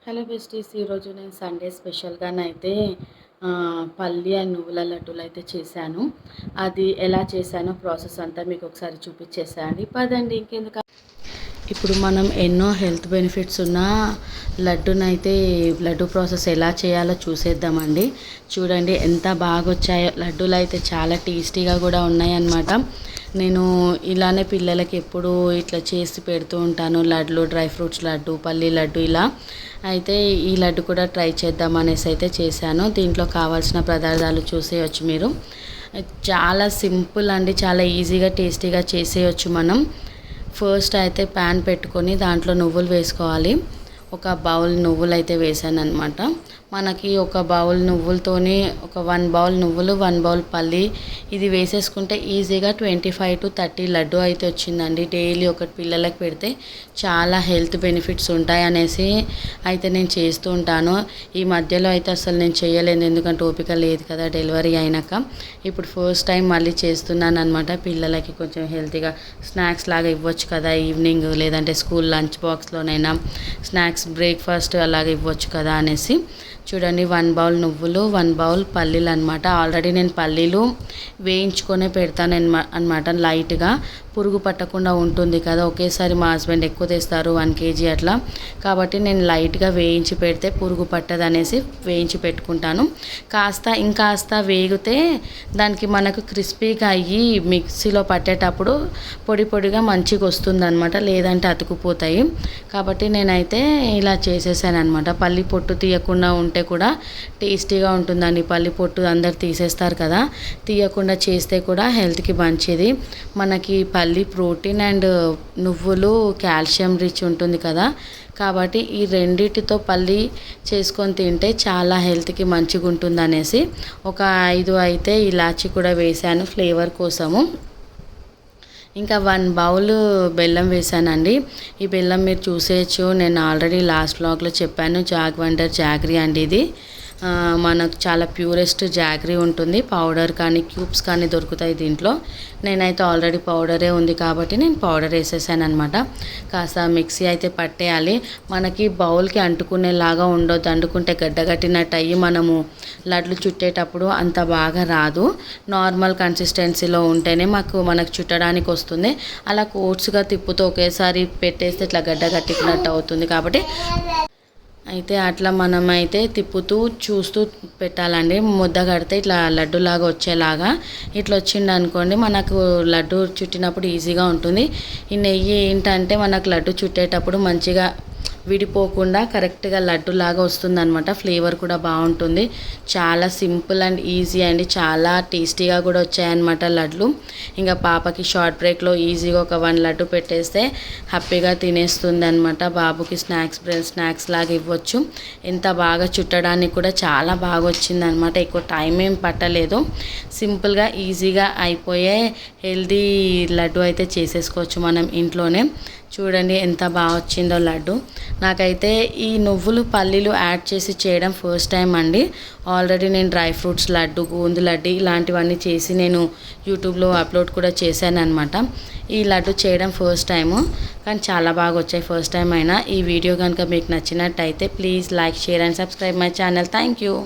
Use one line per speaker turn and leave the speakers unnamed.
Hello besties, ఈరోజు నేను Sunday స్పెషల్గానైతే పల్లి అండ్ నువ్వుల లడ్డూలు అయితే చేశాను. అది ఎలా చేశానో ప్రాసెస్ అంతా మీకు ఒకసారి చూపించేసాను. పదండి ఇంకెందుకు. ఇప్పుడు మనం ఎన్నో హెల్త్ బెనిఫిట్స్ ఉన్న లడ్డు ప్రాసెస్ ఎలా చేయాలో చూసేద్దామండి. చూడండి ఎంత బాగా వచ్చాయో. లడ్డూలు అయితే చాలా టేస్టీగా కూడా ఉన్నాయన్నమాట. నేను ఇలానే పిల్లలకి ఎప్పుడు ఇట్లా చేసి పెడుతూ ఉంటాను. లడ్లు, డ్రై ఫ్రూట్స్ లడ్డు, పల్లి లడ్డు ఇలా. అయితే ఈ లడ్డు కూడా ట్రై చేద్దాం అనేసి అయితే చేశాను. దీంట్లో కావాల్సిన పదార్థాలు చూసేయచ్చు మీరు. చాలా సింపుల్ అండి, చాలా ఈజీగా టేస్టీగా చేసేయచ్చు మనం. ఫస్ట్ అయితే ప్యాన్ పెట్టుకొని దాంట్లో నువ్వులు వేసుకోవాలి. ఒక బౌల్ నువ్వులు అయితే వేసాను అనమాట. మనకి ఒక బౌల్ నువ్వులతోని ఒక 1 బౌల్ నువ్వులు, 1 బౌల్ పల్లి ఇది వేసేసుకుంటే ఈజీగా 25 to 30 లడ్డు అయితే వచ్చిందండి. డైలీ ఒకటి పిల్లలకు పెడితే చాలా హెల్త్ బెనిఫిట్స్ ఉంటాయి అనేసి అయితే నేను చేస్తూ ఉంటాను. ఈ మధ్యలో అయితే అసలు నేను చేయలేదు, ఎందుకంటే ఓపిక లేదు కదా డెలివరీ అయినాక. ఇప్పుడు ఫస్ట్ టైం మళ్ళీ చేస్తున్నాను అనమాట. పిల్లలకి కొంచెం హెల్తీగా స్నాక్స్ లాగా ఇవ్వచ్చు కదా ఈవినింగ్, లేదంటే స్కూల్ లంచ్ బాక్స్లోనైనా స్నాక్స్, బ్రేక్ఫాస్ట్ అలాగే ఇవ్వచ్చు కదా అనేసి. చూడండి 1 బౌల్ నువ్వులు, 1 బౌల్ పల్లీలు అనమాట. ఆల్రెడీ నేను పల్లీలు వేయించుకొనే పెడతాను అనమాట. లైట్గా పురుగు పట్టకుండా ఉంటుంది కదా. ఒకేసారి మా హస్బెండ్ ఎక్కువ తెస్తారు 1 kg అట్లా, కాబట్టి నేను లైట్గా వేయించి పెడితే పురుగు పట్టదు అనేసి వేయించి పెట్టుకుంటాను. ఇంకాస్త వేగితే దానికి మనకు క్రిస్పీగా అయ్యి మిక్సీలో పట్టేటప్పుడు పొడి పొడిగా మంచిగా వస్తుంది అనమాట, లేదంటే అతుకుపోతాయి. కాబట్టి నేనైతే ఇలా చేసేసాను అనమాట. పల్లి పొట్టు తీయకుండా ఉంటే కూడా టేస్టీగా ఉంటుందండి. పల్లి పొట్టు అందరు తీసేస్తారు కదా, తీయకుండా చేస్తే కూడా హెల్త్కి మంచిది. మనకి పల్లి ప్రోటీన్ అండ్ నువ్వులు కాల్షియం రిచ్ ఉంటుంది కదా, కాబట్టి ఈ రెండిటితో పల్లి చేసుకొని తింటే చాలా హెల్త్కి మంచిగా ఉంటుంది అనేసి ఒక 5 అయితే ఇలాచి కూడా వేసాను ఫ్లేవర్ కోసము. ఇంకా 1 బౌల్ బెల్లం వేసానండి. ఈ బెల్లం మీరు చూసేయచ్చు, నేను ఆల్రెడీ లాస్ట్ వ్లాగ్లో చెప్పాను. జాగ్వండర్ జాగరీ అండి ఇది. మనకు చాలా ప్యూరెస్ట్ జాగరీ ఉంటుంది. పౌడర్ కానీ క్యూబ్స్ కానీ దొరుకుతాయి దీంట్లో. నేనైతే ఆల్రెడీ పౌడరే ఉంది కాబట్టి నేను పౌడర్ వేసేసాను అనమాట. కాస్త మిక్సీ అయితే పట్టేయాలి. మనకి బౌల్కి అంటుకునేలాగా ఉండొద్దు, అంటుకుంటే గడ్డగట్టినట్టు అయ్యి మనము లడ్లు చుట్టేటప్పుడు అంత బాగా రాదు. నార్మల్ కన్సిస్టెన్సీలో ఉంటేనే మనకు చుట్టడానికి వస్తుంది. అలా కోర్సుగా తిప్పుతూ ఒకేసారి పెట్టేస్తే ఇట్లా గడ్డగట్టినట్టు అవుతుంది. కాబట్టి అయితే అట్లా మనమైతే తిప్పుతూ చూస్తూ పెట్టాలండి. ముద్ద కడితే ఇట్లా లడ్డులాగా వచ్చేలాగా ఇట్లా వచ్చింది అనుకోండి, మనకు లడ్డు చుట్టినప్పుడు ఈజీగా ఉంటుంది. ఈ నెయ్యి ఏంటంటే మనకు లడ్డు చుట్టేటప్పుడు మంచిగా విడిపోకుండా కరెక్ట్గా లడ్డులాగా వస్తుందన్నమాట. ఫ్లేవర్ కూడా బాగుంటుంది. చాలా సింపుల్ అండ్ ఈజీ అండి, చాలా టేస్టీగా కూడా వచ్చాయన్నమాట లడ్లు. ఇంకా పాపకి షార్ట్ బ్రేక్లో ఈజీగా ఒక 1 లడ్డు పెట్టేస్తే హ్యాపీగా తినేస్తుంది అనమాట. బాబుకి స్నాక్స్ లాగా ఇవ్వచ్చు. ఎంత బాగా చుట్టడానికి కూడా చాలా బాగా వచ్చిందనమాట. ఎక్కువ టైం ఏం పట్టలేదు. సింపుల్గా ఈజీగా అయిపోయే హెల్దీ లడ్డు అయితే చేసేసుకోవచ్చు మనం ఇంట్లోనే. చూడండి ఎంత బాగా వచ్చిందో లడ్డు. నాకైతే ఈ నువ్వులు పల్లీలు యాడ్ చేసి చేయడం ఫస్ట్ టైం అండి. ఆల్రెడీ నేను డ్రై ఫ్రూట్స్ లడ్డు, గోందు లడ్డు ఇలాంటివన్నీ చేసి నేను యూట్యూబ్లో అప్లోడ్ కూడా చేశాను అనమాట. ఈ లడ్డు చేయడం ఫస్ట్ టైము, కానీ చాలా బాగా వచ్చాయి ఫస్ట్ టైం అయినా. ఈ వీడియో కనుక మీకు నచ్చినట్టయితే please like, share and subscribe my channel. Thank you.